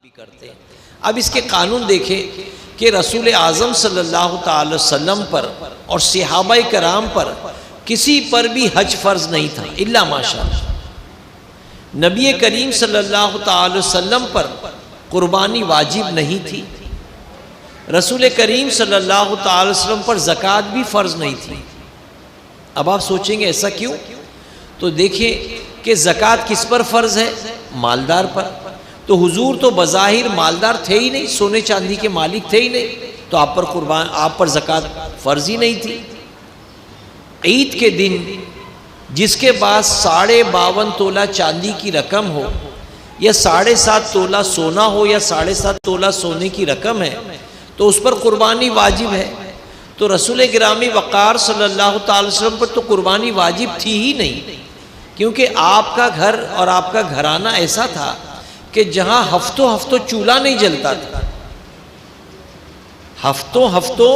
بھی کرتے ہیں۔ اب اس کے قانون دیکھیں کہ رسول اعظم صلی اللہ تعالی وسلم پر اور صحابہ کرام پر کسی پر بھی حج فرض نہیں تھا الا ماشاءاللہ۔ نبی کریم صلی اللہ تعالی وسلم پر قربانی واجب نہیں تھی، رسول کریم صلی اللہ تعالی وسلم پر زکوٰۃ بھی فرض نہیں تھی۔ اب آپ سوچیں گے ایسا کیوں؟ تو دیکھیں کہ زکوٰۃ کس پر فرض ہے؟ مالدار پر۔ تو حضور تو بظاہر مالدار تھے ہی نہیں، سونے چاندی کے مالک تھے ہی نہیں، تو آپ پر زکوٰۃ فرض ہی نہیں تھی۔ عید کے دن جس کے پاس 52.5 تولہ چاندی کی رقم ہو یا 7.5 تولہ سونا ہو یا 7.5 تولہ سونے کی رقم ہے تو اس پر قربانی واجب ہے۔ تو رسول گرامی وقار صلی اللہ تعالی وسلم پر تو قربانی واجب تھی ہی نہیں، کیونکہ آپ کا گھر اور آپ کا گھرانہ ایسا تھا کہ جہاں ہفتوں چولہا نہیں جلتا تھا، ہفتوں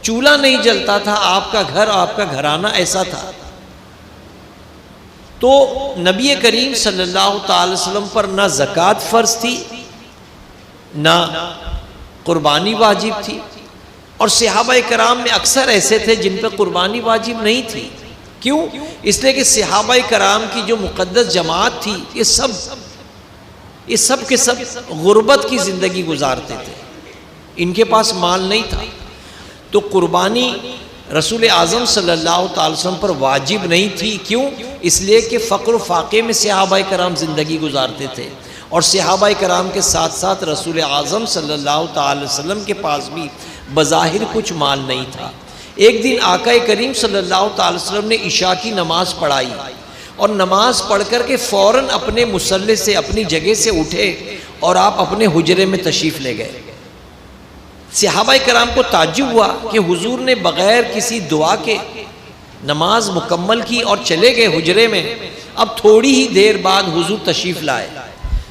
چولہا نہیں جلتا تھا، آپ کا گھر اور آپ کا گھرانہ ایسا تھا۔ تو نبی کریم صلی اللہ تعالی وسلم پر نہ زکوٰۃ فرض تھی نہ قربانی واجب تھی، اور صحابہ کرام میں اکثر ایسے تھے جن پر قربانی واجب نہیں تھی۔ کیوں؟ اس لیے کہ صحابہ کرام کی جو مقدس جماعت تھی یہ سب کے سب غربت کی زندگی گزارتے تھے، ان کے پاس مال نہیں تھا، تو قربانی رسول اعظم صلی اللہ تعالی وسلم پر واجب نہیں تھی۔ کیوں؟ اس لیے کہ فقر و فاقے میں صحابہ کرام زندگی گزارتے تھے، اور صحابہ کرام کے ساتھ ساتھ رسول اعظم صلی اللہ تعالی وسلم کے پاس بھی بظاہر کچھ مال نہیں تھا۔ ایک دن آقا کریم صلی اللہ تعالی وسلم نے عشاء کی نماز پڑھائی، اور نماز پڑھ کر کے فوراً اپنے مصلی سے اپنی جگہ سے اٹھے اور آپ اپنے حجرے میں تشریف لے گئے۔ صحابہ کرام کو تعجب ہوا کہ حضور نے بغیر کسی دعا کے نماز مکمل کی اور چلے گئے حجرے میں۔ اب تھوڑی ہی دیر بعد حضور تشریف لائے۔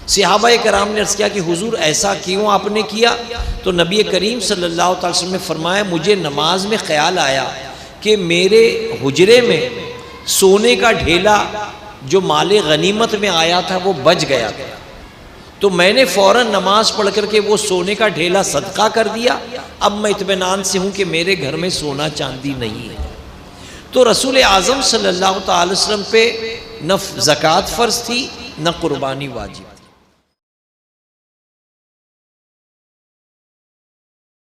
صحابہ کرام نے عرض کیا کہ حضور ایسا کیوں آپ نے کیا؟ تو نبی کریم صلی اللہ تعالی وسلم نے فرمایا مجھے نماز میں خیال آیا کہ میرے حجرے میں سونے کا ڈھیلا جو مال غنیمت میں آیا تھا وہ بچ گیا تھا، تو میں نے فوراً نماز پڑھ کر کے وہ سونے کا ڈھیلا صدقہ کر دیا۔ اب میں اطمینان سے ہوں کہ میرے گھر میں سونا چاندی نہیں ہے۔ تو رسول اعظم صلی اللہ تعالی وسلم پہ نہ زکوٰۃ فرض تھی نہ قربانی واجب۔